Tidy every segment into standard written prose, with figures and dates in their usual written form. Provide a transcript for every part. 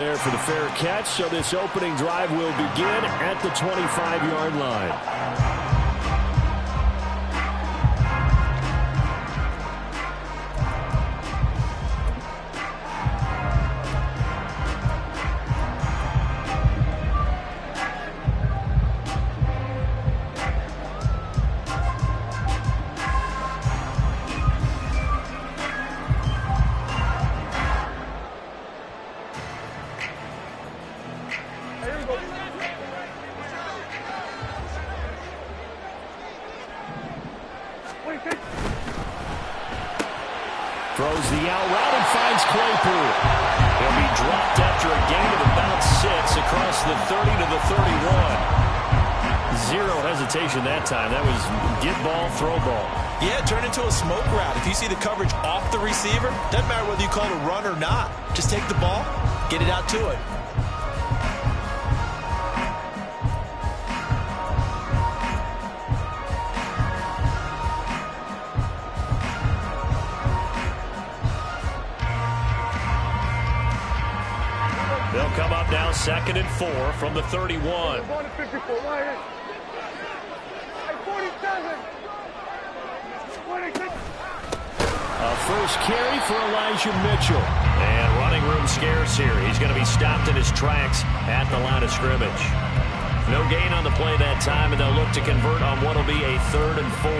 There for the fair catch, so this opening drive will begin at the 25-yard line. Throws the out route and finds Claypool. He'll be dropped after a gain of about 6 across the 30 to the 31. Zero hesitation that time. That was get ball, throw ball. Yeah, turn into a smoke route. If you see the coverage off the receiver, doesn't matter whether you call it a run or not. Just take the ball, get it out to it. They'll come up now 2nd and 4 from the 31. A first carry for Elijah Mitchell. And running room scarce here. He's going to be stopped in his tracks at the line of scrimmage. No gain on the play that time, and they'll look to convert on what will be a 3rd and 4.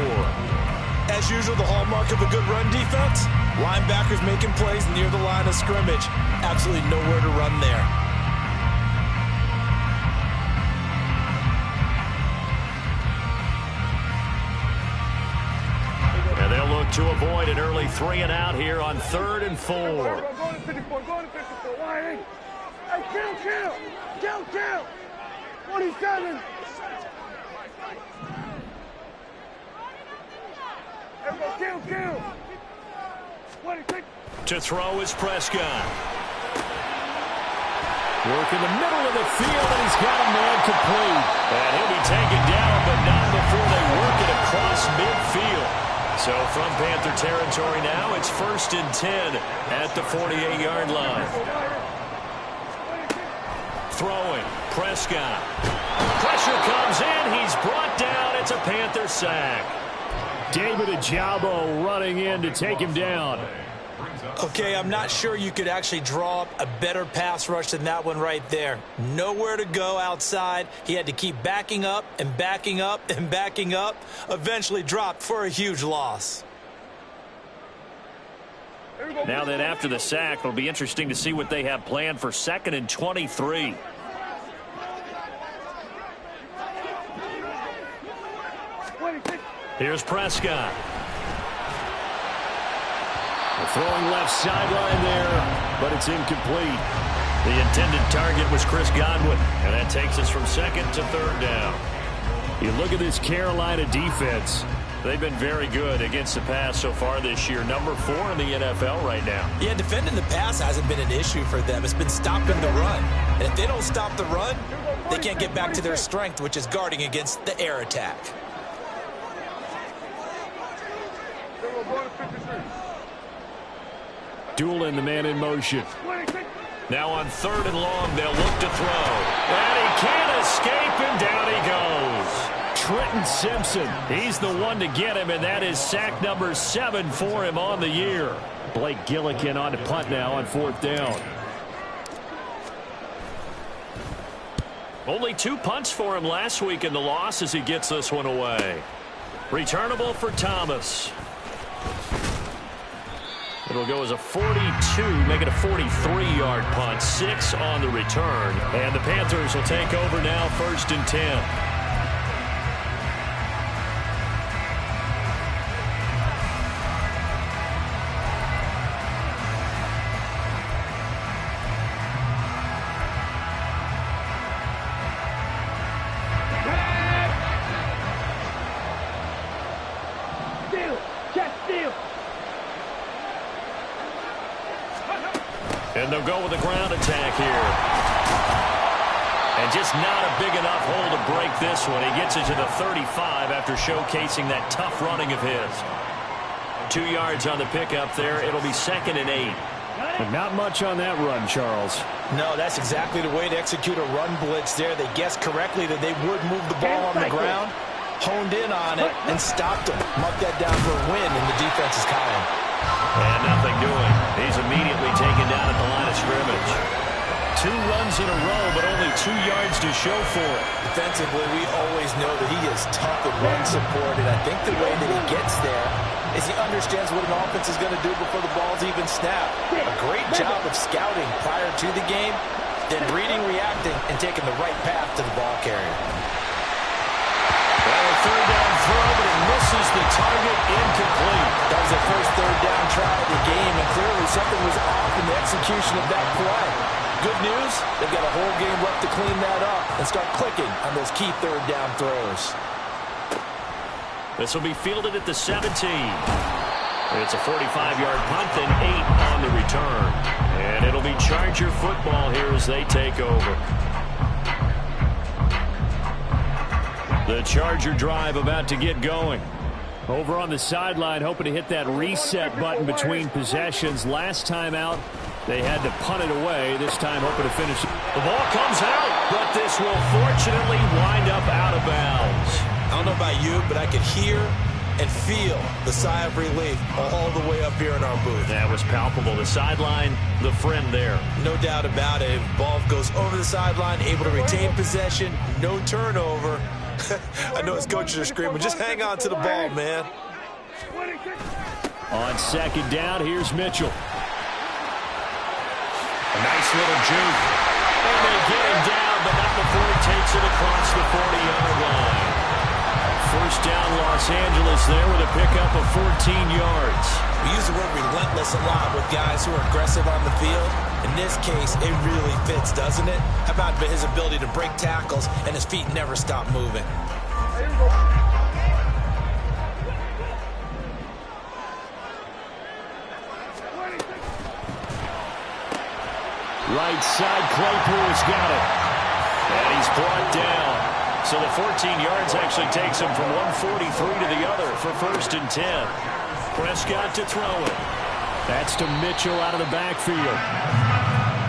As usual, the hallmark of a good run defense, linebackers making plays near the line of scrimmage. Absolutely nowhere to run there. And they'll look to avoid an early 3 and out here on 3rd and 4. Hey, kill! 27! Kill! To throw is Prescott. Work in the middle of the field, and he's got a man complete. And he'll be taken down, but not before they work it across midfield. So from Panther territory now, it's 1st and 10 at the 48-yard line. Throwing, Prescott. Pressure comes in, he's brought down. It's a Panther sack. David Ojabo running in to take him down. Okay, I'm not sure you could actually draw up a better pass rush than that one right there. Nowhere to go outside. He had to keep backing up and backing up and backing up. Eventually dropped for a huge loss. Now then, after the sack, it'll be interesting to see what they have planned for 2nd and 23. Here's Prescott. Throwing left sideline there, but it's incomplete. The intended target was Chris Godwin, and that takes us from 2nd to 3rd down. You look at this Carolina defense. They've been very good against the pass so far this year. Number 4 in the NFL right now. Yeah, defending the pass hasn't been an issue for them. It's been stopping the run. And if they don't stop the run, they can't get back to their strength, which is guarding against the air attack. Dueling the man in motion. Now on 3rd and long, they'll look to throw. And he can't escape, and down he goes. Trenton Simpson, he's the one to get him, and that is sack number 7 for him on the year. Blake Gillikin on to punt now on 4th down. Only 2 punts for him last week in the loss as he gets this one away. Returnable for Thomas. It'll go as a 42, make it a 43-yard punt, 6 on the return. And the Panthers will take over now, 1st and 10. And they'll go with a ground attack here. And just not a big enough hole to break this one. He gets it to the 35 after showcasing that tough running of his. 2 yards on the pickup there. It'll be 2nd and 8. But not much on that run, Charles. No, that's exactly the way to execute a run blitz there. They guessed correctly that they would move the ball on the ground, honed in on it, and stopped them. Mark that down for a win in the defense's column. And nothing doing. He's immediately taken down at the line of scrimmage. 2 runs in a row, but only 2 yards to show for it. Defensively, we always know that he is tough and run support, and I think the way that he gets there is he understands what an offense is going to do before the ball's even snapped. A great job of scouting prior to the game, then reading, reacting, and taking the right path to the ball carrier. Well, a 3rd down throw, but it misses the target, incomplete. That was the first 3rd down try of the game, and clearly something was off in the execution of that play. Good news, they've got a whole game left to clean that up and start clicking on those key 3rd down throws. This will be fielded at the 17. It's a 45-yard punt, then 8 on the return. And it'll be Charger football here as they take over. The Charger drive about to get going. Over on the sideline, hoping to hit that reset button between possessions. Last time out, they had to punt it away. This time, hoping to finish. The ball comes out, but this will fortunately wind up out of bounds. I don't know about you, but I could hear and feel the sigh of relief all the way up here in our booth. That was palpable. The sideline, the friend there. No doubt about it. Ball goes over the sideline, able to retain possession, no turnover. I know his coaches are screaming, just hang on to the ball, man. On 2nd down, here's Mitchell. A nice little juke. And they get him down, but not before he takes it across the 40-yard line. 1st down, Los Angeles there with a pickup of 14 yards. We use the word relentless a lot with guys who are aggressive on the field. In this case, it really fits, doesn't it? How about his ability to break tackles and his feet never stop moving? Right side, Claypool's got it. And he's brought down. So the 14 yards actually takes him from 143 to the other for 1st and 10. Prescott to throw it. That's to Mitchell out of the backfield.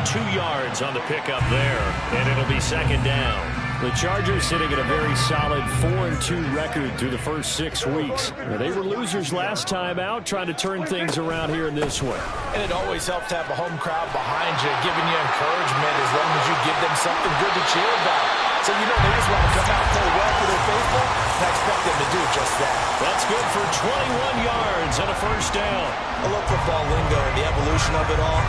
2 yards on the pickup there, and it'll be 2nd down. The Chargers sitting at a very solid 4-2 record through the first 6 weeks. They were losers last time out, trying to turn things around here in this one. And it always helps to have a home crowd behind you, giving you encouragement as long as you give them something good to cheer about. So you know they just want to come out and play well for their faithful, and I expect them to do just that. That's good for 21 yards and a 1st down. I love football lingo and the evolution of it all.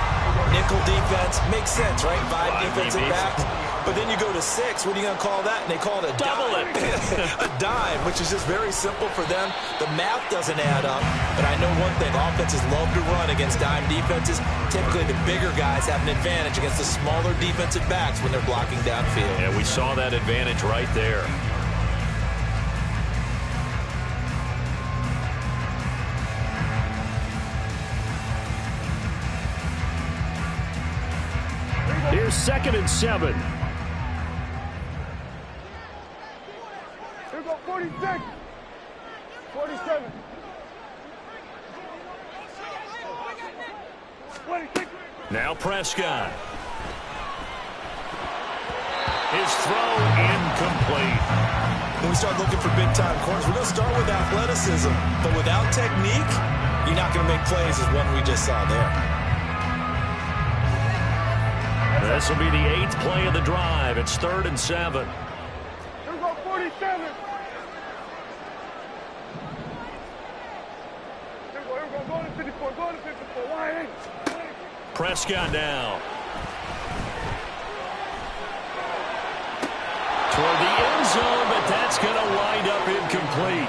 Nickel defense makes sense, right? 5 defensive backs. But then you go to 6. What are you going to call that? And they call it a double dime. A dime, which is just very simple for them. The math doesn't add up. But I know one thing. Offenses love to run against dime defenses. Typically, the bigger guys have an advantage against the smaller defensive backs when they're blocking downfield. Yeah, we saw that advantage right there. Here's 2nd and 7. Here we go, 46. 47. 26. Now Prescott. His throw incomplete. When we start looking for big-time corners, we're going to start with athleticism. But without technique, you're not going to make plays as one we just saw there. This will be the 8th play of the drive. It's 3rd and 7. Here we go, 47. Here we go, go to 54, go to 54. Why? Prescott now. Toward the end zone, but that's going to wind up incomplete.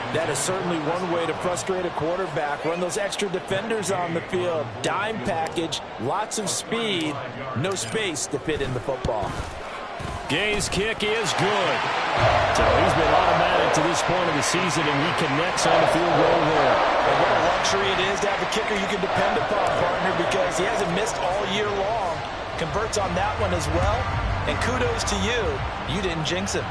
That is certainly one way to frustrate a quarterback. Run those extra defenders on the field. Dime package, lots of speed, no space to fit in the football. Gay's kick is good. So he's been automatic to this point of the season, and he connects on the field goal there. And what a luxury it is to have a kicker you can depend upon, partner, because he hasn't missed all year long. Converts on that one as well. And kudos to you. You didn't jinx him.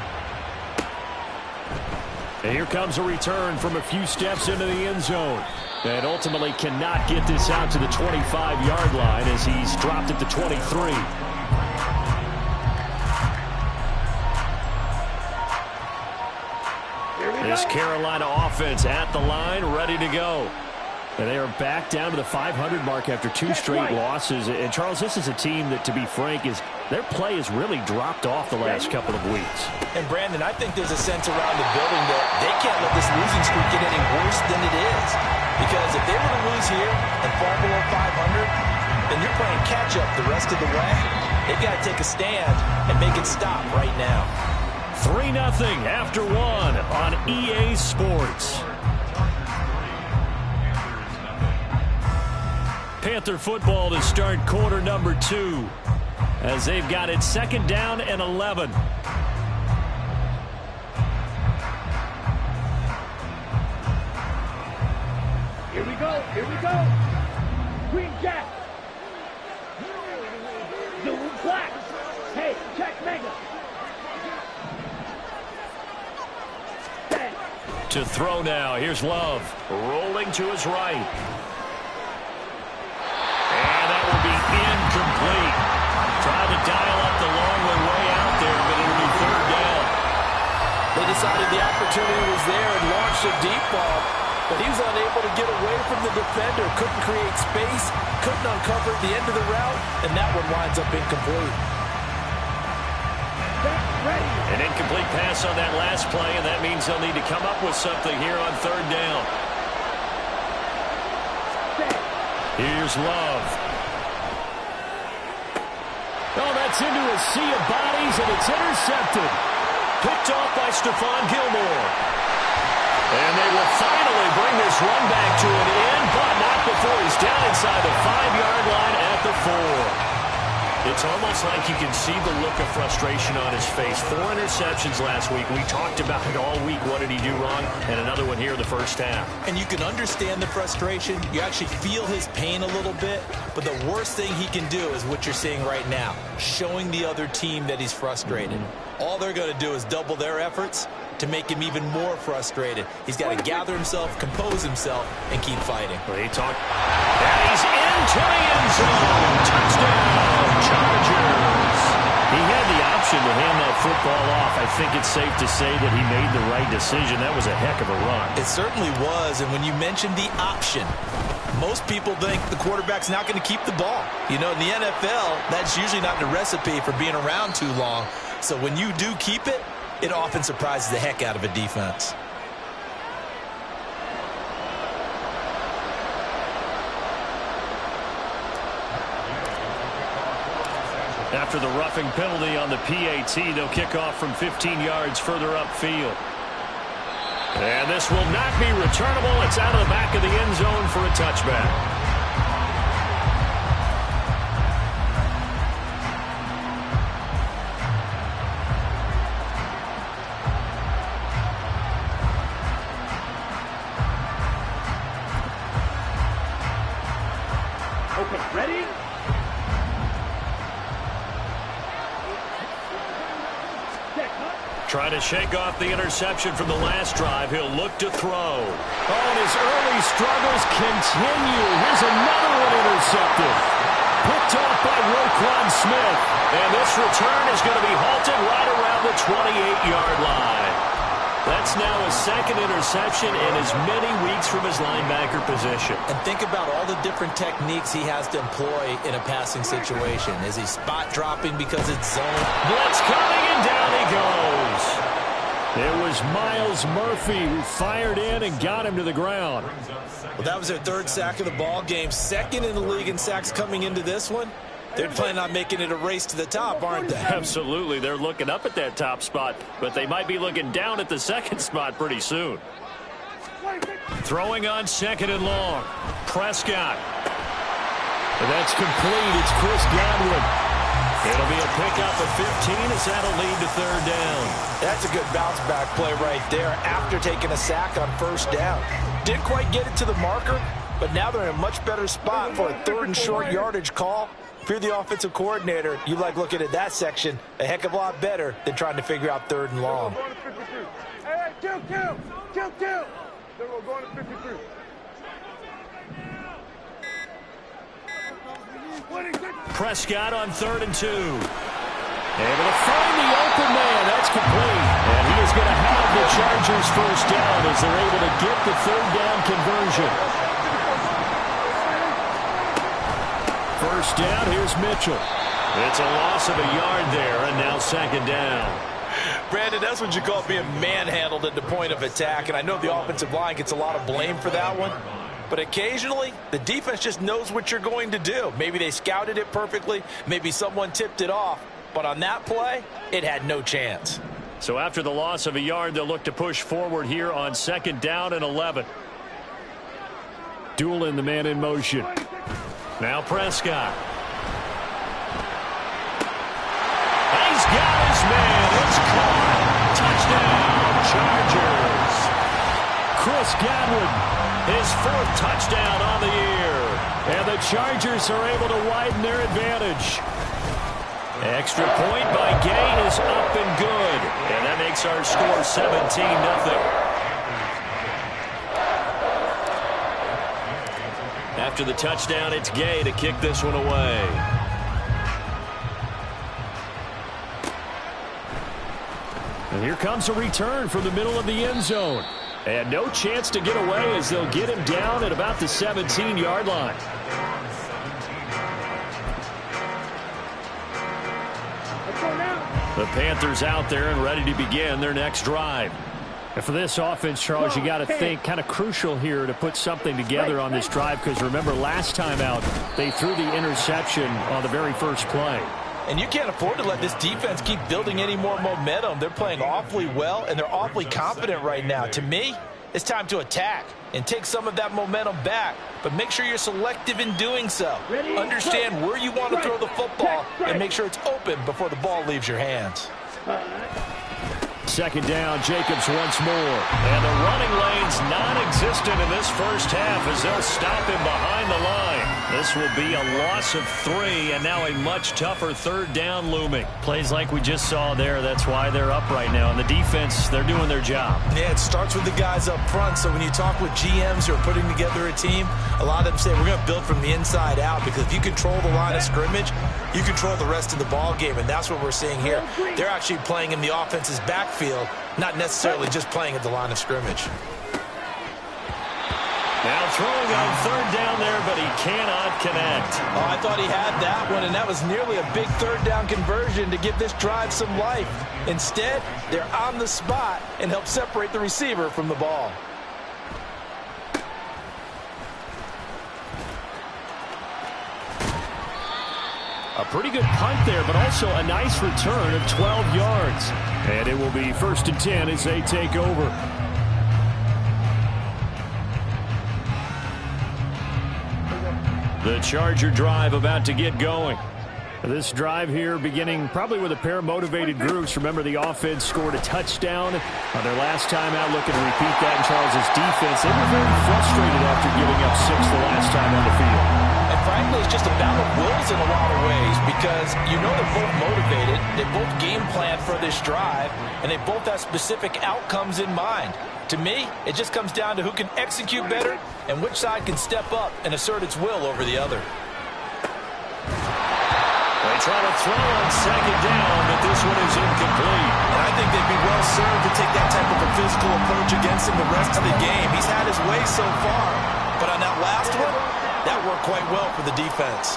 And here comes a return from a few steps into the end zone. And ultimately cannot get this out to the 25-yard line as he's dropped it to 23. This Carolina offense at the line, ready to go. And they are back down to the 500 mark after 2 straight losses. And, Charles, this is a team that, to be frank, their play has really dropped off the last couple of weeks. And, Brandon, I think there's a sense around the building that they can't let this losing streak get any worse than it is. Because if they were to lose here and fall below 500, then you're playing catch-up the rest of the way. They've got to take a stand and make it stop right now. 3-0 after 1 on EA Sports. Panther football to start quarter number 2 as they've got it 2nd down and 11. Here we go. Here we go. Green Jack. Blue black. Hey, check mega. To throw now. Here's Love. Rolling to his right. Incomplete. Trying to dial up the long way out there, but it'll be 3rd down. They decided the opportunity was there and launched a deep ball, but he was unable to get away from the defender, couldn't create space, couldn't uncover the end of the route, and that one winds up incomplete. An incomplete pass on that last play, and that means they'll need to come up with something here on 3rd down. Here's Love. Oh, that's into a sea of bodies, and it's intercepted. Picked off by Stephon Gilmore. And they will finally bring this run back to an end, but not before he's down inside the 5-yard line at the 4. It's almost like you can see the look of frustration on his face. 4 interceptions last week. We talked about it all week. What did he do wrong? And another one here in the first half. And you can understand the frustration. You actually feel his pain a little bit. But the worst thing he can do is what you're seeing right now, showing the other team that he's frustrated. All they're going to do is double their efforts to make him even more frustrated. He's got to gather himself, compose himself, and keep fighting. Well, and he's into the end zone. Touchdown, Chargers. He had the option to hand that football off. I think it's safe to say that he made the right decision. That was a heck of a run. It certainly was, and when you mentioned the option, most people think the quarterback's not going to keep the ball. You know, in the NFL, that's usually not the recipe for being around too long. So when you do keep it, it often surprises the heck out of a defense. After the roughing penalty on the PAT, they'll kick off from 15 yards further upfield. And this will not be returnable. It's out of the back of the end zone for a touchback. Okay, ready? Trying to shake off the interception from the last drive. He'll look to throw. Oh, and his early struggles continue. Here's another one intercepted. Picked off by Roquan Smith. And this return is going to be halted right around the 28-yard line. That's now his 2nd interception in as many weeks from his linebacker position. And think about all the different techniques he has to employ in a passing situation. Is he spot dropping because it's zone? Blitz coming, and down he goes. It was Miles Murphy who fired in and got him to the ground. Well, that was their 3rd sack of the ball game. 2nd in the league in sacks coming into this one. They're planning on making it a race to the top, aren't they? Absolutely. They're looking up at that top spot, but they might be looking down at the 2nd spot pretty soon. Throwing on 2nd and long. Prescott. And that's complete. It's Chris Godwin. It'll be a pickup of 15 as that'll lead to 3rd down. That's a good bounce back play right there after taking a sack on 1st down. Didn't quite get it to the marker, but now they're in a much better spot for a 3rd and short yardage call. If you're the offensive coordinator, you like looking at that section a heck of a lot better than trying to figure out 3rd and long. Hey, Kill. Then we're going to 53. Prescott on 3rd and 2. Able to find the open man. That's complete. And he is going to have the Chargers first down as they're able to get the 3rd down conversion. First down, here's Mitchell. It's a loss of a yard there, and now 2nd down. Brandon, that's what you call being manhandled at the point of attack, and I know the offensive line gets a lot of blame for that one. But occasionally, the defense just knows what you're going to do. Maybe they scouted it perfectly. Maybe someone tipped it off. But on that play, it had no chance. So after the loss of a yard, they'll look to push forward here on 2nd down and 11. Doolin, the man in motion. Now Prescott. He's got his man. It's caught. Touchdown, Chargers. Chris Godwin. His 4th touchdown on the year. And the Chargers are able to widen their advantage. Extra point by Gay is up and good. And that makes our score 17-0. After the touchdown, it's Gay to kick this one away. And here comes a return from the middle of the end zone. And no chance to get away as they'll get him down at about the 17-yard line. The Panthers out there and ready to begin their next drive. And for this offense, Charles, you got to think kind of crucial here to put something together on this drive, because remember last time out they threw the interception on the very first play. And you can't afford to let this defense keep building any more momentum. They're playing awfully well, and they're awfully confident right now. To me, it's time to attack and take some of that momentum back. But make sure you're selective in doing so. Understand where you want to throw the football and make sure it's open before the ball leaves your hands. 2nd down, Jacobs once more. And the running lane's non-existent in this first half as they'll stop him behind the line. This will be a loss of 3, and now a much tougher 3rd down looming. Plays like we just saw there, that's why they're up right now. And the defense, they're doing their job. Yeah, it starts with the guys up front. So when you talk with GMs who are putting together a team, a lot of them say we're going to build from the inside out, because if you control the line of scrimmage, you control the rest of the ball game, and that's what we're seeing here. They're actually playing in the offense's backfield, not necessarily just playing at the line of scrimmage. Now throwing on 3rd down there, but he cannot connect. Oh, I thought he had that one, and that was nearly a big 3rd down conversion to give this drive some life. Instead, they're on the spot and help separate the receiver from the ball. A pretty good punt there, but also a nice return of 12 yards. And it will be 1st and 10 as they take over. The Charger drive about to get going. This drive here beginning probably with a pair of motivated groups. Remember, the offense scored a touchdown on their last time out, looking to repeat that in Charles' defense. They were very frustrated after giving up 6 the last time on the field. And frankly, it's just a battle of wills in a lot of ways, because you know they're both motivated, they both game plan for this drive, and they both have specific outcomes in mind. To me, it just comes down to who can execute better and which side can step up and assert its will over the other. They try to throw on 2nd down, but this one is incomplete. And I think they'd be well served to take that type of a physical approach against him the rest of the game. He's had his way so far, but on that last one, that worked quite well for the defense.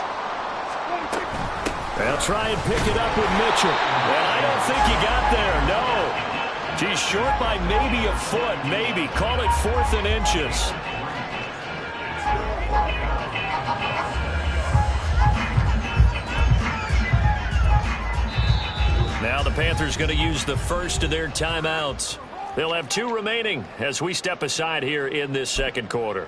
They'll try and pick it up with Mitchell. And I don't think he got there, no. He's short by maybe a foot, maybe. Call it 4th and inches. Now the Panthers going to use the first of their timeouts. They'll have 2 remaining as we step aside here in this 2nd quarter.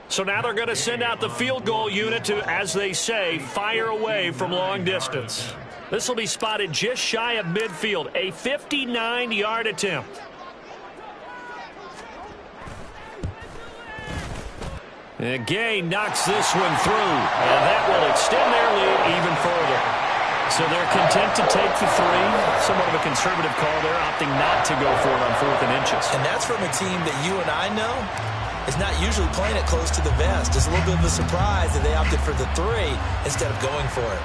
So now they're going to send out the field goal unit to, as they say, fire away from long distance. This will be spotted just shy of midfield, a 59-yard attempt. And Gay knocks this one through, and that will extend their lead even further. So they're content to take the three. Somewhat of a conservative call there, opting not to go for it on 4th and inches. And that's from a team that you and I know is not usually playing it close to the vest. It's a little bit of a surprise that they opted for the 3 instead of going for it.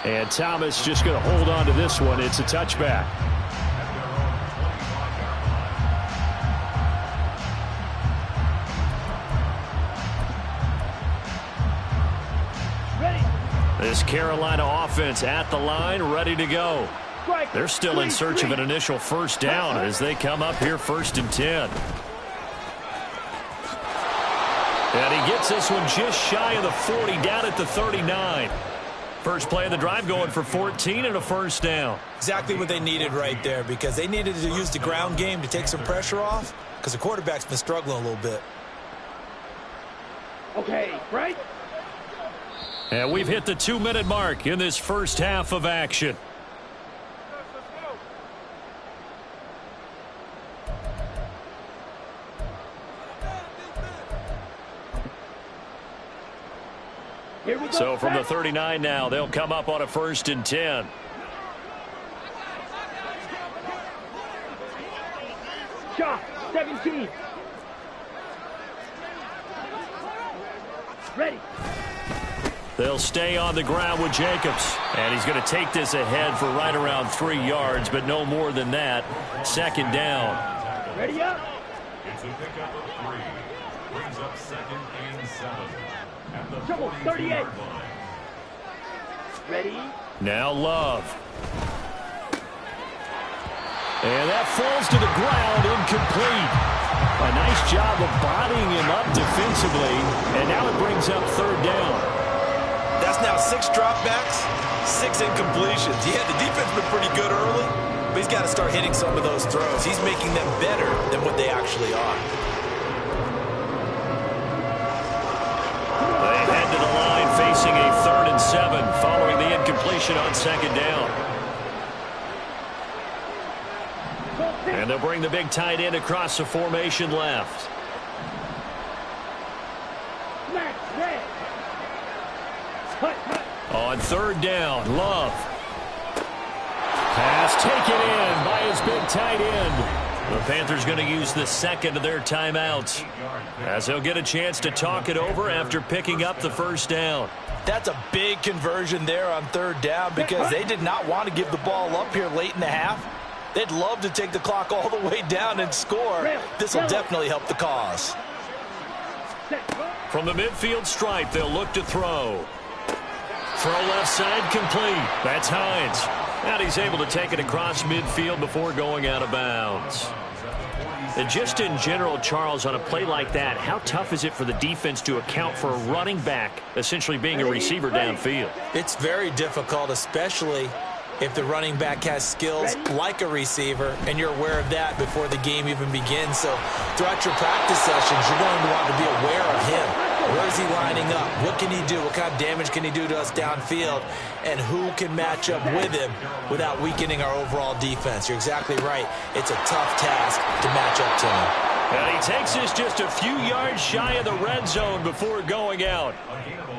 And Thomas just going to hold on to this one. It's a touchback. This Carolina offense at the line, ready to go. They're still in search of an initial first down as they come up here 1st and 10. And he gets this one just shy of the 40, down at the 39. First play of the drive going for 14 and a first down. Exactly what they needed right there, because they needed to use the ground game to take some pressure off, because the quarterback's been struggling a little bit. Okay, right? And we've hit the 2-minute mark in this first half of action. Here we go. So from the 39 now, they'll come up on a 1st and 10. Shot, 17. Ready. They'll stay on the ground with Jacobs. And he's going to take this ahead for right around 3 yards, but no more than that. 2nd down. Ready up. It's a pickup of 3. Brings up 2nd and 7. At the Trouble, 38. Ready. Now Love. And that falls to the ground, incomplete. A nice job of bodying him up defensively. And now it brings up 3rd down. That's now 6 dropbacks, 6 incompletions. Yeah, the defense has been pretty good early, but he's got to start hitting some of those throws. He's making them better than what they actually are. They head to the line facing a 3rd and 7 following the incompletion on 2nd down. And they'll bring the big tight end across the formation left. On 3rd down, Love. Pass taken in by his big tight end. The Panthers going to use the 2nd of their timeouts, as they'll get a chance to talk it over after picking up the first down. That's a big conversion there on 3rd down, because they did not want to give the ball up here late in the half. They'd love to take the clock all the way down and score. This will definitely help the cause. From the midfield stripe, they'll look to throw. Throw left side complete. That's Hines. And he's able to take it across midfield before going out of bounds. And just in general, Charles, on a play like that, how tough is it for the defense to account for a running back essentially being a receiver downfield? It's very difficult, especially if the running back has skills like a receiver, and you're aware of that before the game even begins. So throughout your practice sessions, you're going to want to be aware of him. Where is he lining up? What can he do? What kind of damage can he do to us downfield? And who can match up with him without weakening our overall defense? You're exactly right. It's a tough task to match up to him. And he takes this just a few yards shy of the red zone before going out.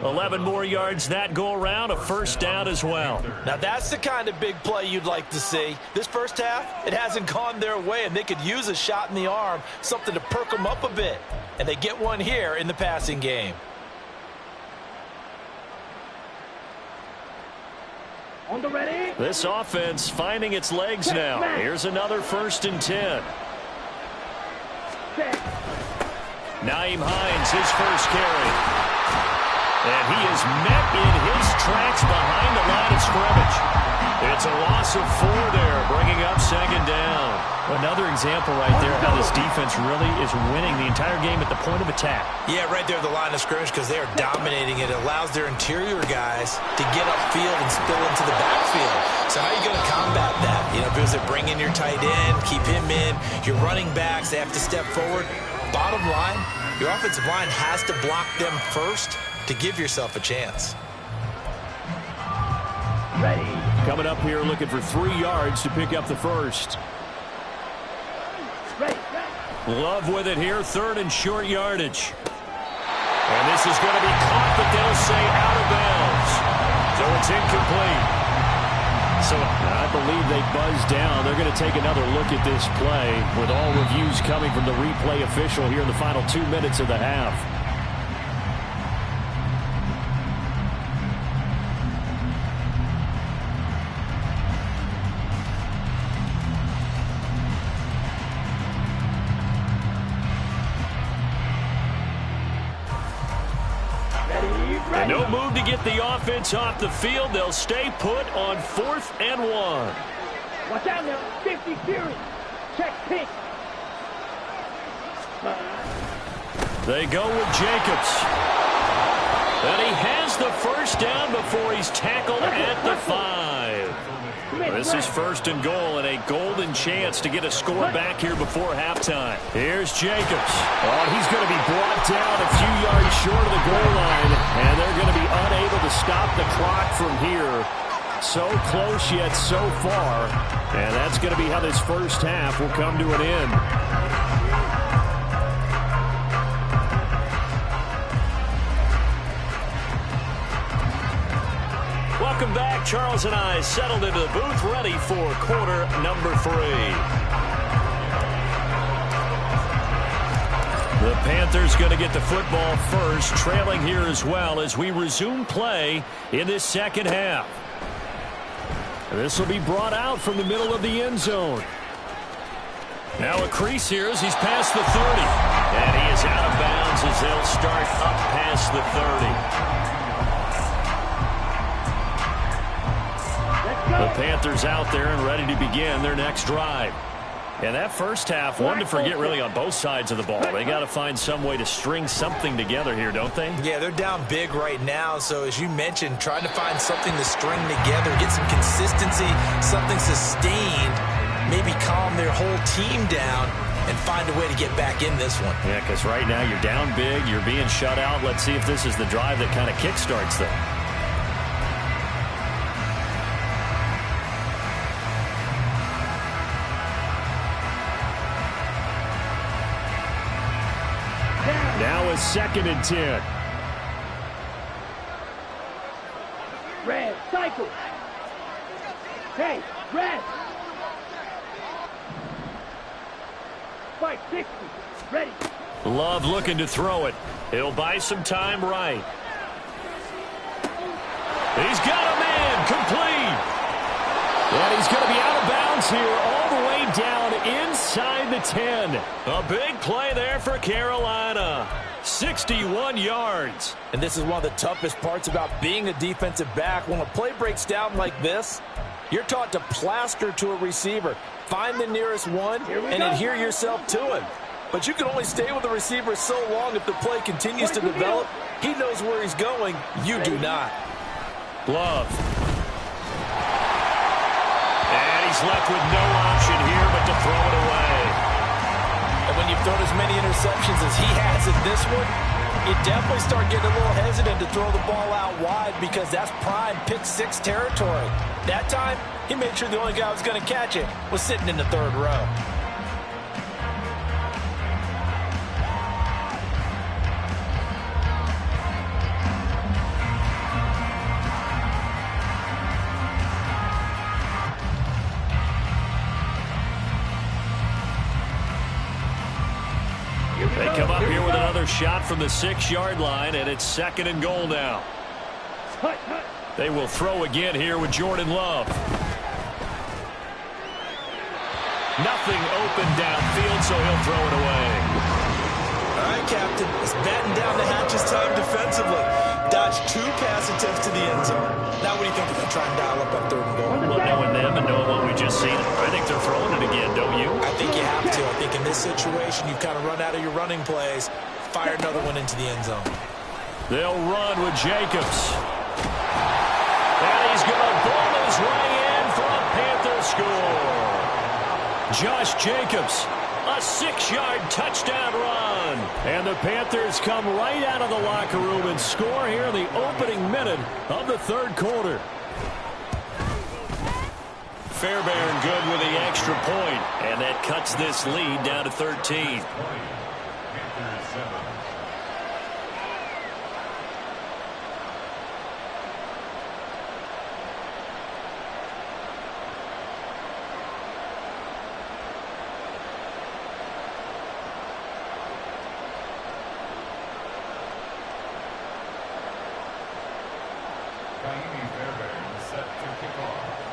11 more yards that go around, a first down as well. Now that's the kind of big play you'd like to see. This first half, it hasn't gone their way, and they could use a shot in the arm, something to perk them up a bit. And they get one here in the passing game. On the ready. This offense finding its legs now. Here's another 1st and 10. Nyheim Hines, his first carry. And he is met in his tracks behind the line of scrimmage. It's a loss of 4 there, bringing up 2nd down. Another example right there how this defense really is winning the entire game at the point of attack. Yeah, right there at the line of scrimmage, because they are dominating it. It allows their interior guys to get upfield and spill into the backfield. So how are you going to combat that? You know, because they bring in your tight end, keep him in. Your running backs, they have to step forward. Bottom line, your offensive line has to block them first to give yourself a chance. Ready. Coming up here looking for 3 yards to pick up the first. Ready. Love with it here, third and short yardage. And this is going to be caught, but they'll say out of bounds. So it's incomplete. So I believe they buzzed down. They're going to take another look at this play with all reviews coming from the replay official here in the final 2 minutes of the half. And no move to get the offense off the field. They'll stay put on 4th and 1. Watch out now. 50 series. Check pink. They go with Jacobs. And he has the first down before he's tackled at the 5. This is 1st and goal and a golden chance to get a score back here before halftime. Here's Jacobs. Oh, he's going to be brought down a few yards short of the goal line, and they're going to be unable to stop the clock from here. So close yet so far, and that's going to be how this first half will come to an end. Welcome back. Charles and I settled into the booth, ready for quarter number 3. The Panthers going to get the football first, trailing here as well as we resume play in this second half. And this will be brought out from the middle of the end zone. Now a crease here as he's past the 30. And he is out of bounds as they'll start up past the 30. The Panthers out there and ready to begin their next drive. And that first half, one to forget really on both sides of the ball. They got to find some way to string something together here, don't they? Yeah, they're down big right now. So as you mentioned, trying to find something to string together, get some consistency, something sustained, maybe calm their whole team down and find a way to get back in this one. Yeah, because right now you're down big, you're being shut out. Let's see if this is the drive that kind of kickstarts them. Now a 2nd and 10. Red, cycle. Hey, red. Spike 60. Ready. Love looking to throw it. He'll buy some time right. He's got a man complete. And he's going to be out of bounds here all the way down inside the 10. A big play there for Carolina. 61 yards. And this is one of the toughest parts about being a defensive back. When a play breaks down like this, you're taught to plaster to a receiver. Find the nearest one and adhere yourself to him. But you can only stay with the receiver so long if the play continues to develop. He knows where he's going. You do not. Love. And he's left with no option here but to throw it away. And when you've thrown as many interceptions as he has in this one, you definitely start getting a little hesitant to throw the ball out wide because that's prime pick 6 territory. That time, he made sure the only guy who was going to catch it was sitting in the 3rd row. They come up here with another shot from the 6-yard line, and it's 2nd and goal now. They will throw again here with Jordan Love. Nothing open downfield, so he'll throw it away. All right, Captain. It's batten down the hatches time defensively. Dodge 2 pass attempts to the end zone. Now what do you think they're going to try and dial up on 3rd and goal? Well, knowing them and knowing what we just seen, I think they're throwing it again, don't you? I think you have to. I think in this situation, you kind of run out of your running plays, fire another one into the end zone. They'll run with Jacobs. And he's going to ball his way in for a Panther score. Josh Jacobs, a 6-yard touchdown run. And the Panthers come right out of the locker room and score here in the opening minute of the 3rd quarter. Fairbairn good with the extra extra point, and that cuts this lead down to 13.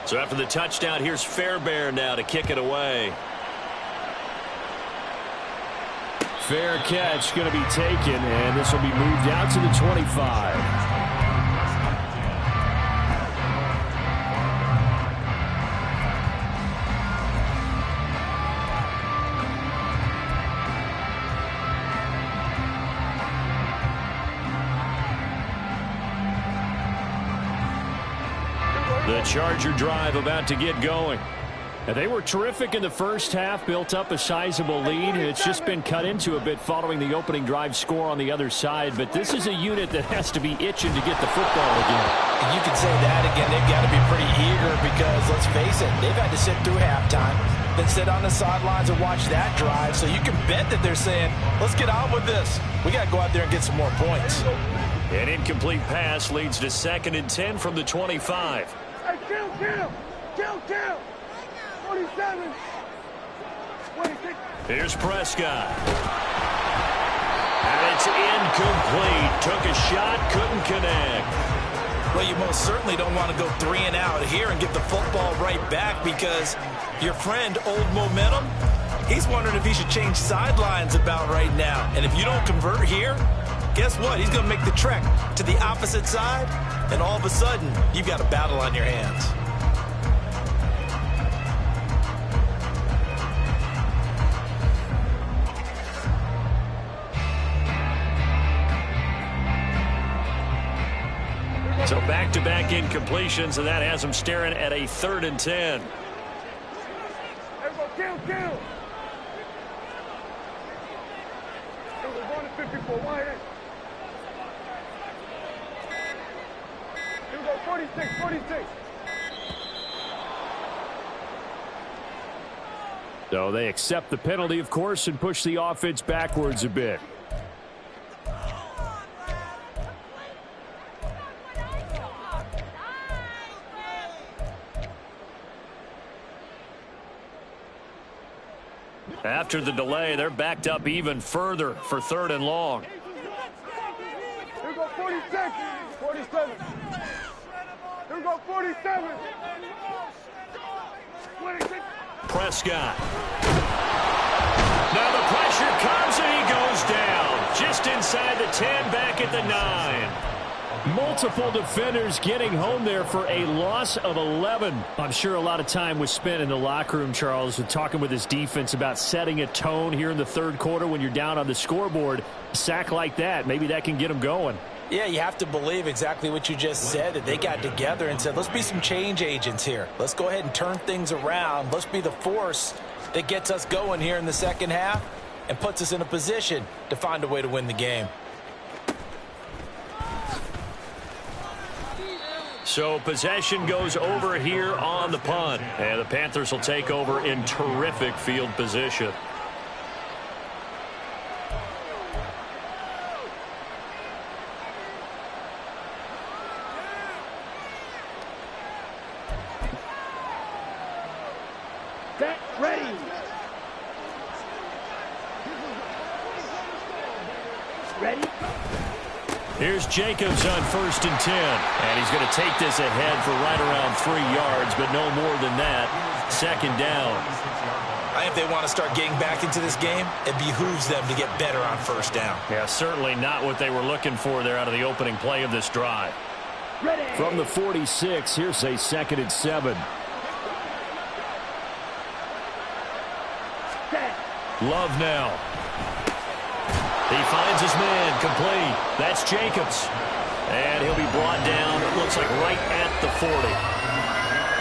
So after the touchdown, here's Fairbairn now to kick it away. Fair catch going to be taken, and this will be moved out to the 25. The Charger drive about to get going. And they were terrific in the first half, built up a sizable lead. It's just been cut into a bit following the opening drive score on the other side. But this is a unit that has to be itching to get the football again. And you can say that again. They've got to be pretty eager because, let's face it, they've had to sit through halftime, then sit on the sidelines and watch that drive. So you can bet that they're saying, let's get on with this. We got to go out there and get some more points. An incomplete pass leads to 2nd and 10 from the 25. Hey, kill! 47. 26. Here's Prescott. And it's incomplete. Took a shot, couldn't connect. Well, you most certainly don't want to go 3 and out here and get the football right back because your friend, Old Momentum, he's wondering if he should change sidelines about right now. And if you don't convert here, guess what? He's going to make the trek to the opposite side, and all of a sudden, you've got a battle on your hands. So back-to-back incompletions, and that has him staring at a 3rd and 10. Kill! It was 154 wide. Here we go, 46. So they accept the penalty, of course, and push the offense backwards a bit. After the delay, they're backed up even further for 3rd and long. Here we go, 46, 47. Here we go, 47. 26. Prescott. Now the pressure comes and he goes down. Just inside the 10, back at the 9. Multiple defenders getting home there for a loss of 11. I'm sure a lot of time was spent in the locker room, Charles, with talking with his defense about setting a tone here in the 3rd quarter when you're down on the scoreboard. A sack like that, maybe that can get them going. Yeah, you have to believe exactly what you just said, that they got together and said, let's be some change agents here. Let's go ahead and turn things around. Let's be the force that gets us going here in the 2nd half and puts us in a position to find a way to win the game. So possession goes over here on the punt. And the Panthers will take over in terrific field position. Set, ready. Ready? Here's Jacobs on 1st and 10. And he's going to take this ahead for right around 3 yards, but no more than that. 2nd down. I think if they want to start getting back into this game, it behooves them to get better on 1st down. Yeah, certainly not what they were looking for there out of the opening play of this drive. Ready. From the 46, here's a 2nd and 7. Set. Love now. He finds his man, complete. That's Jacobs. And he'll be brought down, it looks like right at the 40.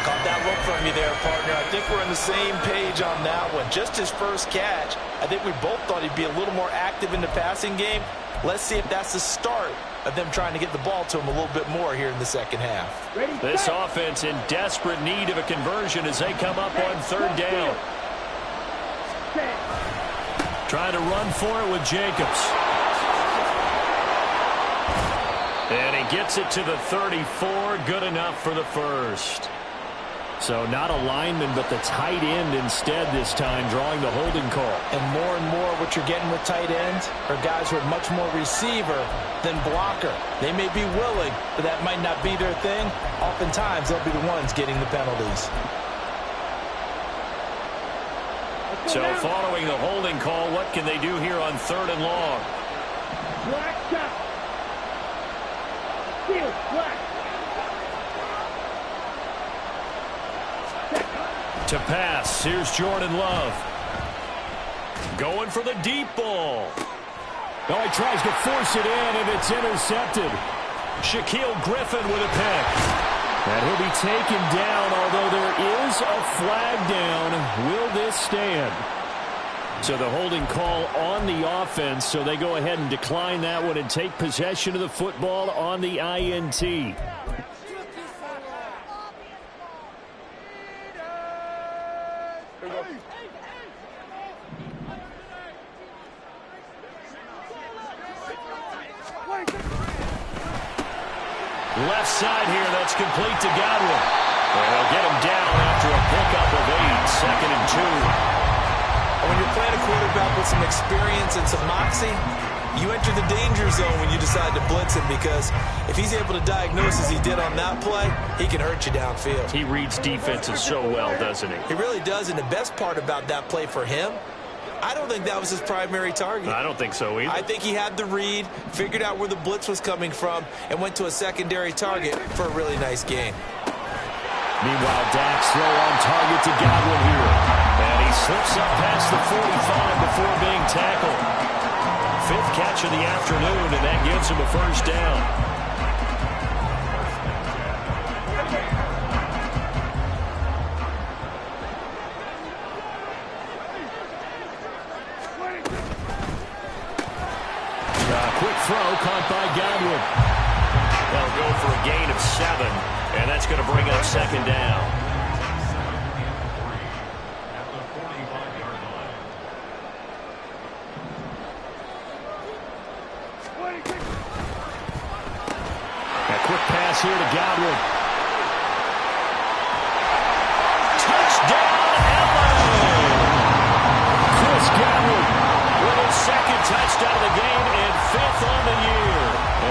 Caught that look from you there, partner. I think we're in the same page on that one. Just his first catch. I think we both thought he'd be a little more active in the passing game. Let's see if that's the start of them trying to get the ball to him a little bit more here in the second half. This offense in desperate need of a conversion as they come up on third down. Trying to run for it with Jacobs. And he gets it to the 34. Good enough for the first. So not a lineman, but the tight end instead this time, drawing the holding call. And more what you're getting with tight ends are guys who are much more receiver than blocker. They may be willing, but that might not be their thing. Oftentimes, they'll be the ones getting the penalties. So following the holding call, what can they do here on third and long? To pass, here's Jordan Love. Going for the deep ball. Oh, he tries to force it in, and it's intercepted. Shaquille Griffin with a pick. And he'll be taken down, although there is a flag down. Will this stand? So the holding call on the offense, so they go ahead and decline that one and take possession of the football on the INT. Left side here, that's complete to Godwin. And they'll get him down after a pickup of 8, second and 2. When you're playing a quarterback with some experience and some moxie, you enter the danger zone when you decide to blitz him, because if he's able to diagnose as he did on that play, he can hurt you downfield. He reads defenses so well, doesn't he? He really does, and the best part about that play for him, I don't think that was his primary target. I don't think so either. I think he had the read, figured out where the blitz was coming from, and went to a secondary target for a really nice gain. Meanwhile, Dak's throw on target to Godwin here. And he slips up past the 45 before being tackled. 5th catch of the afternoon, and that gives him a first down. Quick throw caught by Godwin. They'll go for a gain of 7, and that's going to bring up second down. At the 45-yard line. A quick pass here to Godwin. Touchdown, LA! Chris Godwin With his second touchdown of the game and 5th on the year,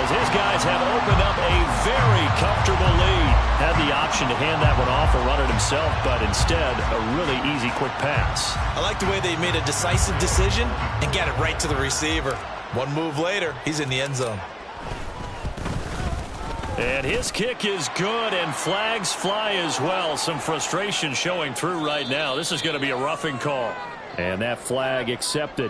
as his guys have opened up a very comfortable lead. had the option to hand that one off or run it himself, but instead a really easy quick pass. I like the way they made a decisive decision and got it right to the receiver. One move later, he's in the end zone. And his kick is good, and flags fly as well. Some frustration showing through right now. This is going to be a roughing call. And that flag accepted.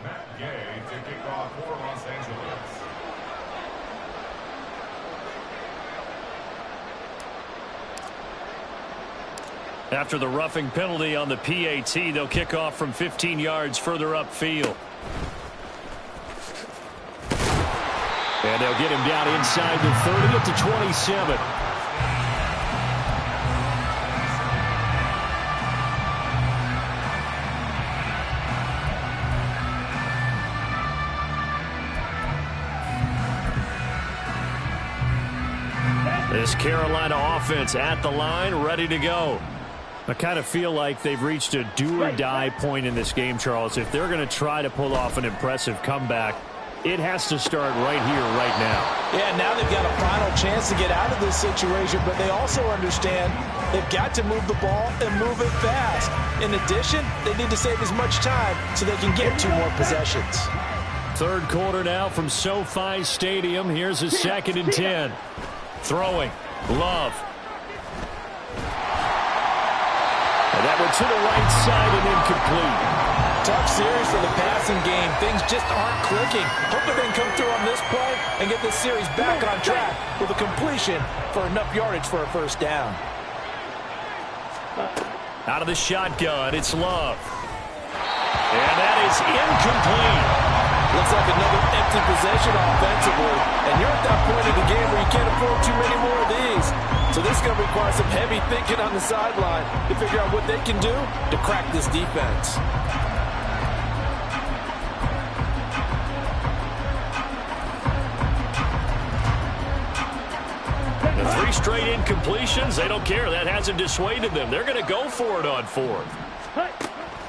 Matt Gay to kick off for Los Angeles. After the roughing penalty on the PAT, they'll kick off from 15 yards further upfield. And they'll get him down inside the 30 to 27. This Carolina offense at the line, ready to go. I kind of feel like they've reached a do-or-die point in this game, Charles. If they're going to try to pull off an impressive comeback, it has to start right here, right now. Yeah, now they've got a final chance to get out of this situation, but they also understand they've got to move the ball and move it fast. In addition, they need to save as much time so they can get 2 more possessions. Third quarter now from SoFi Stadium. Here's a 2nd and 10. Throwing. Love. That one to the right side and incomplete. Tough series for the passing game. Things just aren't clicking. Hoping they can come through on this play and get this series back on track with a completion for enough yardage for a first down. Out of the shotgun, it's Love. And that is incomplete. Looks like another empty possession offensively. And you're at that point of the game where you can't afford too many more of these. So this is going to require some heavy thinking on the sideline to figure out what they can do to crack this defense. The 3 straight incompletions, they don't care. That hasn't dissuaded them. They're going to go for it on 4th.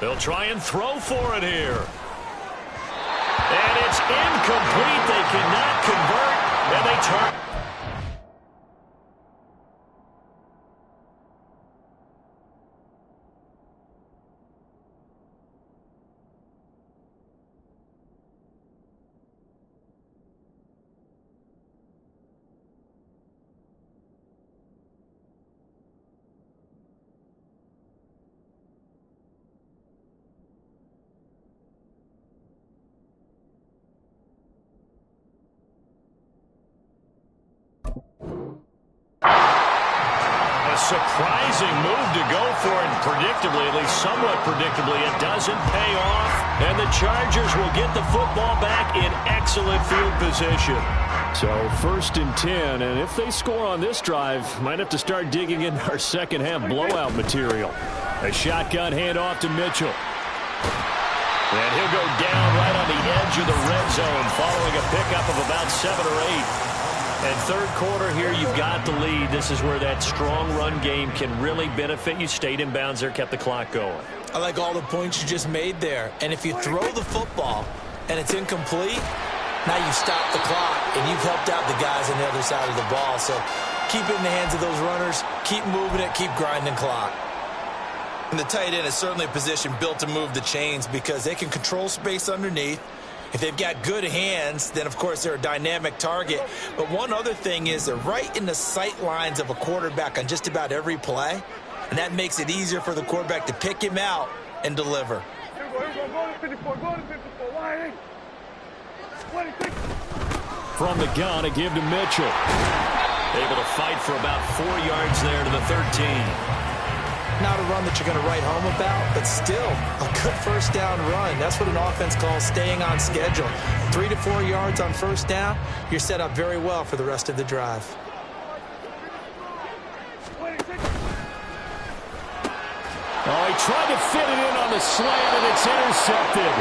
They'll try and throw for it here. And it's incomplete. They cannot convert, and they turn. Surprising move to go for it, and predictably, at least somewhat predictably, it doesn't pay off, and the Chargers will get the football back in excellent field position. So 1st and 10, and if they score on this drive, might have to start digging in our second half blowout material. A shotgun handoff to Mitchell. And he'll go down right on the edge of the red zone following a pickup of about 7 or 8. And 3rd quarter here, you've got the lead. This is where that strong run game can really benefit you. Stayed in bounds there, kept the clock going. I like all the points you just made there. And if you throw the football and it's incomplete, now you stop the clock and you've helped out the guys on the other side of the ball. So keep it in the hands of those runners. Keep moving it. Keep grinding clock. And the tight end is certainly a position built to move the chains because they can control space underneath. If they've got good hands, then, of course, they're a dynamic target. But one other thing is they're right in the sight lines of a quarterback on just about every play, and that makes it easier for the quarterback to pick him out and deliver. From the gun, a give to Mitchell. Able to fight for about 4 yards there to the 13. Not a run that you're going to write home about, but still a good first down run. That's what an offense calls staying on schedule. 3 to 4 yards on first down, you're set up very well for the rest of the drive. Oh, he tried to fit it in on the slant, and it's intercepted.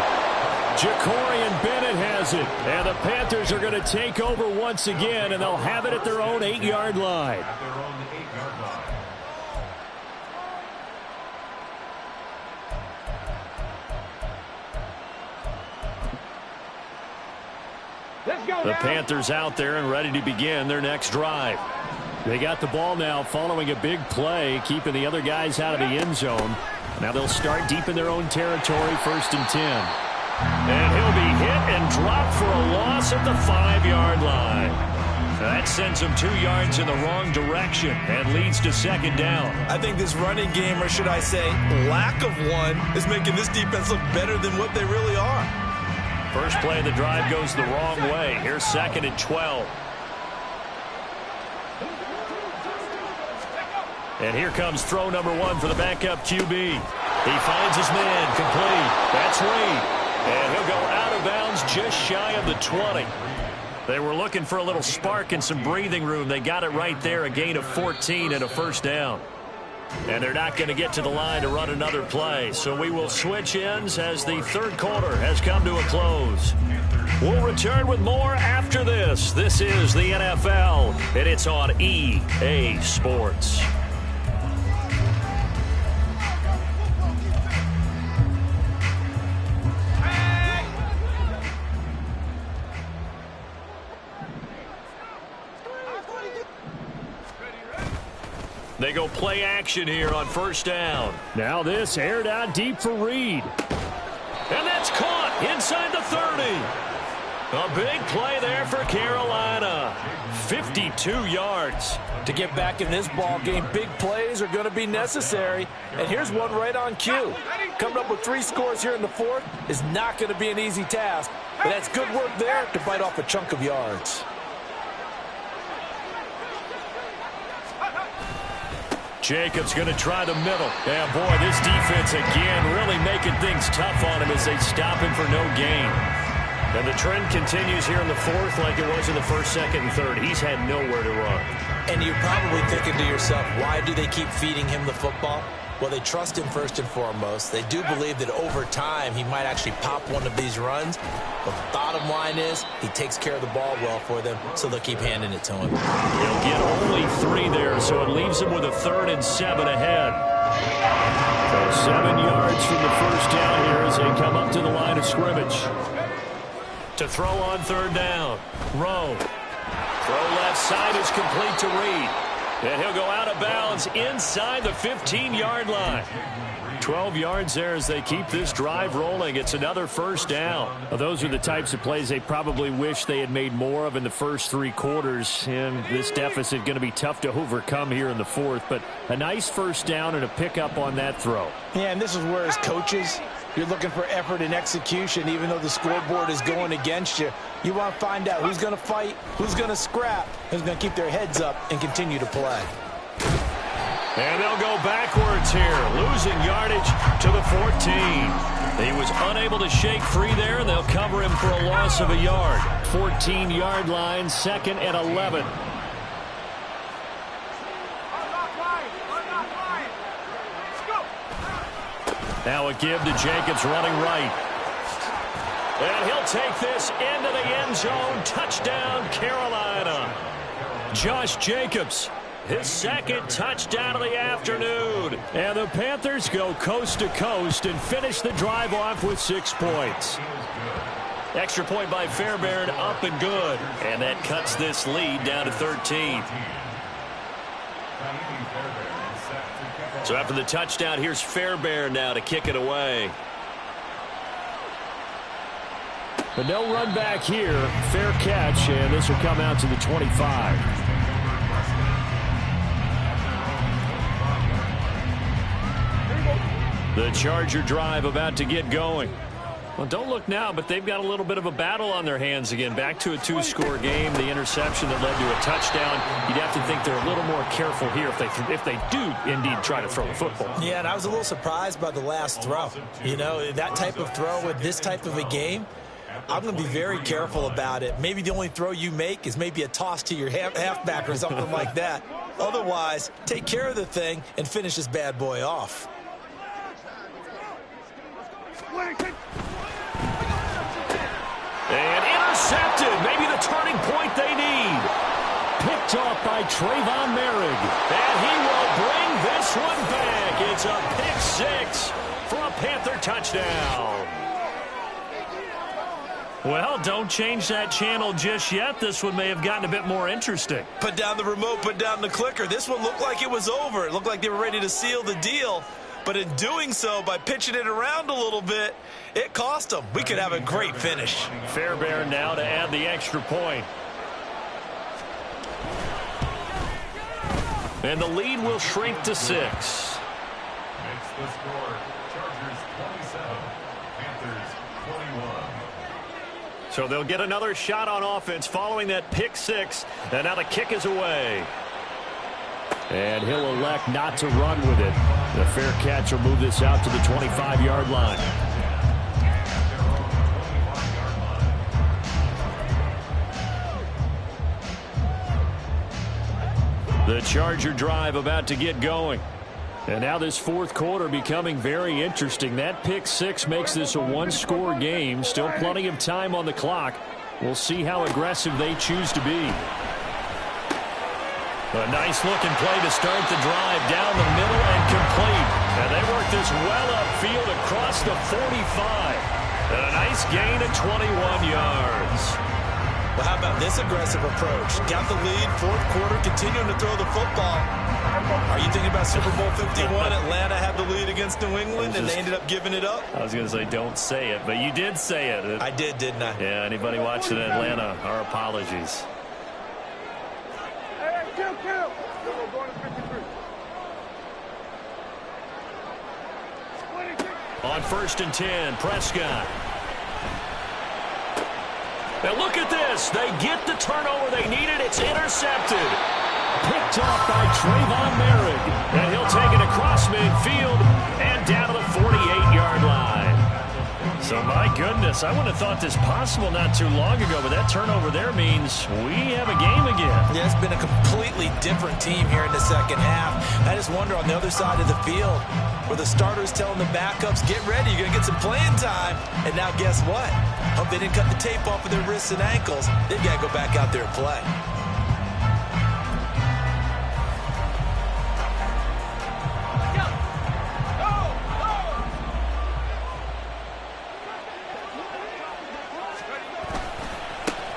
Jacorian Bennett has it, and the Panthers are going to take over once again, and they'll have it at their own 8-yard line. The Panthers out there and ready to begin their next drive. They got the ball now following a big play, keeping the other guys out of the end zone. Now they'll start deep in their own territory, 1st and 10. And he'll be hit and dropped for a loss at the 5-yard line. That sends him 2 yards in the wrong direction and leads to 2nd down. I think this running game, or should I say lack of one, is making this defense look better than what they really are. First play of the drive goes the wrong way. Here's 2nd and 12. And here comes throw number 1 for the backup QB. He finds his man, complete. That's Reed. And he'll go out of bounds just shy of the 20. They were looking for a little spark and some breathing room. They got it right there, a gain of 14 and a first down. And they're not going to get to the line to run another play. So we will switch ends as the 3rd quarter has come to a close. We'll return with more after this. This is the NFL, and it's on EA Sports. They go play action here on 1st down. Now this aired out deep for Reed. And that's caught inside the 30. A big play there for Carolina. 52 yards. To get back in this ball game, big plays are going to be necessary. And here's one right on cue. Coming up with 3 scores here in the fourth is not going to be an easy task. But that's good work there to bite off a chunk of yards. Jacobs going to try the middle. And boy, this defense again really making things tough on him as they stop him for no gain. And the trend continues here in the fourth like it was in the first, second, and third. He's had nowhere to run. And you're probably thinking to yourself, why do they keep feeding him the football? Well, they trust him first and foremost. They do believe that over time he might actually pop one of these runs. But the bottom line is he takes care of the ball well for them, so they'll keep handing it to him. He'll get only 3 there, so it leaves him with a 3rd and 7 ahead. So 7 yards from the first down here as they come up to the line of scrimmage. To throw on 3rd down. Rowe. Throw left side is complete to Reed. And he'll go out of bounds inside the 15-yard line. 12 yards there as they keep this drive rolling. It's another first down. Well, those are the types of plays they probably wish they had made more of in the first 3 quarters. And this deficit going to be tough to overcome here in the fourth. But a nice first down and a pickup on that throw. Yeah, and this is where as coaches, you're looking for effort and execution. Even though the scoreboard is going against you, you want to find out who's going to fight, who's going to scrap, who's going to keep their heads up and continue to play. And they'll go backwards here, losing yardage to the 14. He was unable to shake free there, and they'll cover him for a loss of a yard. 14-yard line, 2nd and 11. Now a give to Jacobs running right. And he'll take this into the end zone. Touchdown, Carolina. Josh Jacobs, his 2nd touchdown of the afternoon. And the Panthers go coast to coast and finish the drive off with 6 points. Extra point by Fairbairn, up and good. And that cuts this lead down to 13. So after the touchdown, here's Fairbairn now to kick it away. But no run back here. Fair catch, and this will come out to the 25. The Charger drive about to get going. Well, don't look now, but they've got a little bit of a battle on their hands again. Back to a 2-score game. The interception that led to a touchdown. You'd have to think they're a little more careful here if they do indeed try to throw the football. Yeah, and I was a little surprised by the last throw. You know, that type of throw with this type of a game, I'm going to be very careful about it. Maybe the only throw you make is maybe a toss to your halfback or something like that. Otherwise, take care of the thing and finish this bad boy off. And intercepted. Maybe the turning point they need. Picked off by Trayvon Merrick. And he will bring this one back. It's a pick-6 for a Panther touchdown. Well, don't change that channel just yet. This one may have gotten a bit more interesting. Put down the remote, put down the clicker. This one looked like it was over. It looked like they were ready to seal the deal. But in doing so, by pitching it around a little bit, it cost them. We could have a great finish. Fairbairn now to add the extra point. And the lead will shrink to 6. Makes the score. Chargers 27, Panthers 21. So they'll get another shot on offense following that pick-6. And now the kick is away. And he'll elect not to run with it. The fair catch will move this out to the 25-yard line. The Charger drive about to get going. And now this fourth quarter becoming very interesting. That pick-6 makes this a 1-score game. Still plenty of time on the clock. We'll see how aggressive they choose to be. A nice-looking play to start the drive down the middle and complete. And they work this well upfield across the 45. And a nice gain of 21 yards. Well, how about this aggressive approach? Got the lead, fourth quarter, continuing to throw the football. Are you thinking about Super Bowl 51? Atlanta had the lead against New England, and they ended up giving it up? I was going to say don't say it, but you did say it. I did, didn't I? Yeah, anybody watching Atlanta, our apologies. On 1st and 10, Prescott. Now look at this. They get the turnover they needed. It's intercepted. Picked off by Trayvon Merrick. And he'll take it across midfield and down to the 48-yard line. So, my goodness, I wouldn't have thought this possible not too long ago, but that turnover there means we have a game again. Yeah, it's been a completely different team here in the second half. I just wonder on the other side of the field where the starters telling the backups, get ready, you're going to get some playing time. And now guess what? Hope they didn't cut the tape off of their wrists and ankles. They've got to go back out there and play.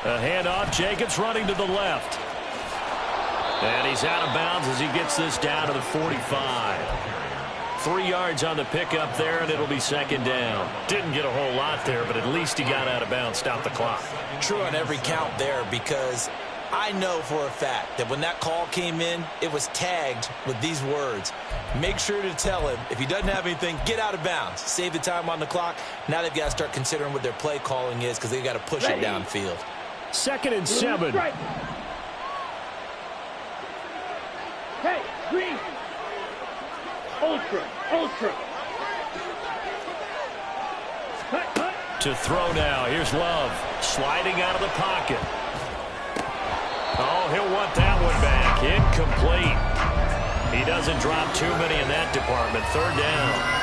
A handoff, Jacobs running to the left. And he's out of bounds as he gets this down to the 45. 3 yards on the pickup there, and it'll be 2nd down. Didn't get a whole lot there, but at least he got out of bounds, stopped the clock. True on every count there, because I know for a fact that when that call came in, it was tagged with these words. Make sure to tell him, if he doesn't have anything, get out of bounds. Save the time on the clock. Now they've got to start considering what their play calling is because they've got to push it downfield. 2nd and 7. Hey, green. Ultra. To throw now. Here's Love. Sliding out of the pocket. Oh, he'll want that one back. Incomplete. He doesn't drop too many in that department. 3rd down.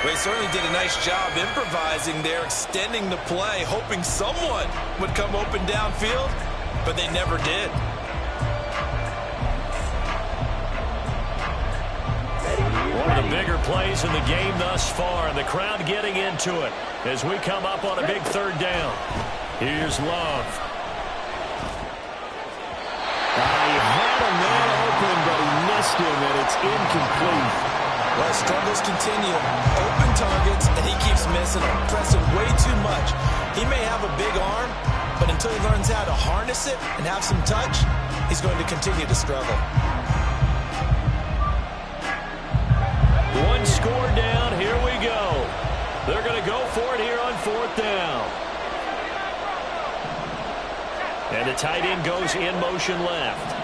Well, he certainly did a nice job improvising there, extending the play, hoping someone would come open downfield, but they never did. One of the bigger plays in the game thus far, and the crowd getting into it as we come up on a big 3rd down. Here's Love. He had a man open, but he missed him, and it's incomplete. Well, struggles continue. Open targets, and he keeps missing them, pressing way too much. He may have a big arm, but until he learns how to harness it and have some touch, he's going to continue to struggle. 1 score down. Here we go. They're going to go for it here on 4th down. And the tight end goes in motion left.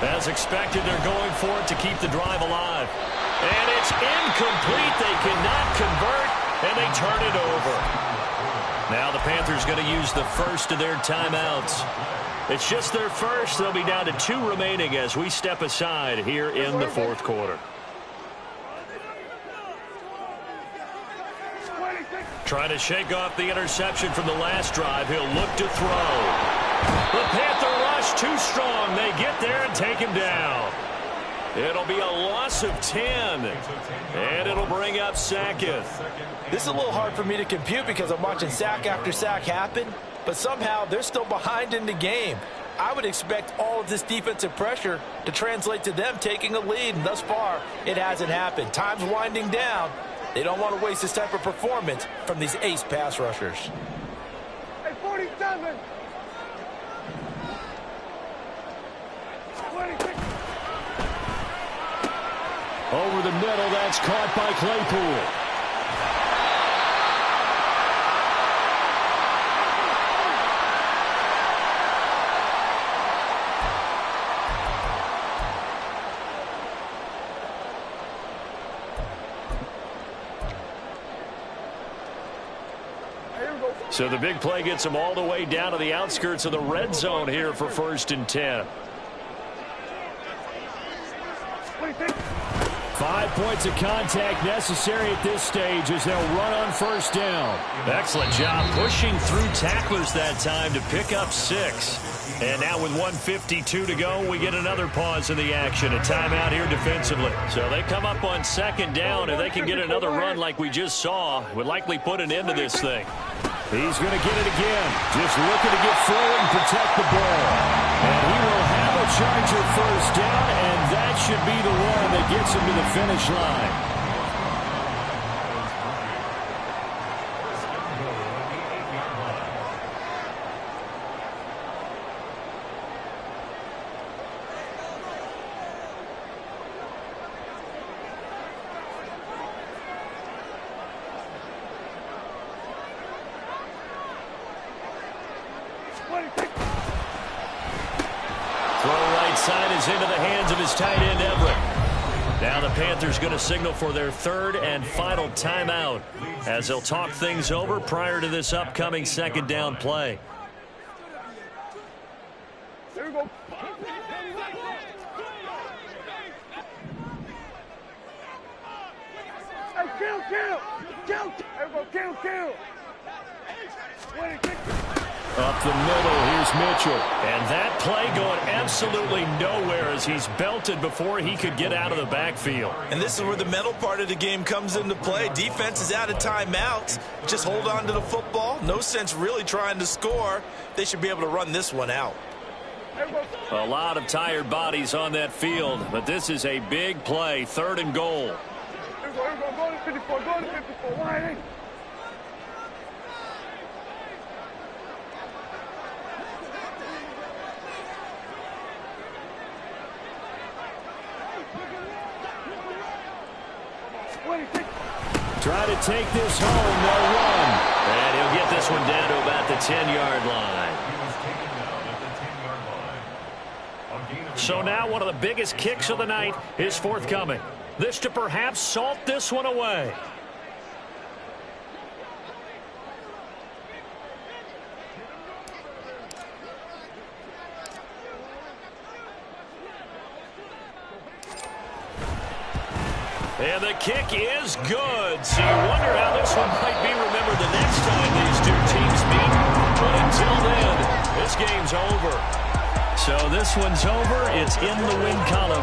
As expected, they're going for it to keep the drive alive. And it's incomplete. They cannot convert, and they turn it over. Now the Panthers going to use the first of their timeouts. It's just their first. They'll be down to 2 remaining as we step aside here in the 4th quarter. Trying to shake off the interception from the last drive. He'll look to throw. The Panther rush too strong. They get there and take him down. It'll be a loss of 10. And it'll bring up 2nd. This is a little hard for me to compute because I'm watching sack after sack happen, but somehow they're still behind in the game. I would expect all of this defensive pressure to translate to them taking a lead, and thus far, it hasn't happened. Time's winding down. They don't want to waste this type of performance from these ace pass rushers. Hey, 47. 26. Over the middle, that's caught by Claypool. So the big play gets them all the way down to the outskirts of the red zone here for 1st and 10. 5 points of contact necessary at this stage as they'll run on 1st down. Excellent job pushing through tacklers that time to pick up 6. And now with 1:52 to go, we get another pause in the action. A timeout here defensively. So they come up on 2nd down, and they can get another run like we just saw. Would likely put an end to this thing. He's going to get it again. Just looking to get forward and protect the ball. And he will have a Charger 1st down, and that should be the one that gets him to the finish line. outside is into the hands of his tight end, Everett. Now the Panthers going to signal for their third and final timeout as they'll talk things over prior to this upcoming second down play. Here we go. Hey, kill. Here we go, kill. Up the middle, here's Mitchell. And that play going absolutely nowhere as he's belted before he could get out of the backfield. And this is where the mental part of the game comes into play. Defense is out of timeouts. Just hold on to the football. No sense really trying to score. They should be able to run this one out. A lot of tired bodies on that field, but this is a big play, 3rd and goal. Here we go, go to 54, wide. Try to take this home, they'll run. And he'll get this one down to about the 10-yard line. So now one of the biggest kicks of the night is forthcoming. This to perhaps salt this one away. And the kick is good. So you wonder how this one might be remembered the next time these two teams meet. But until then, this game's over. So this one's over. It's in the win column.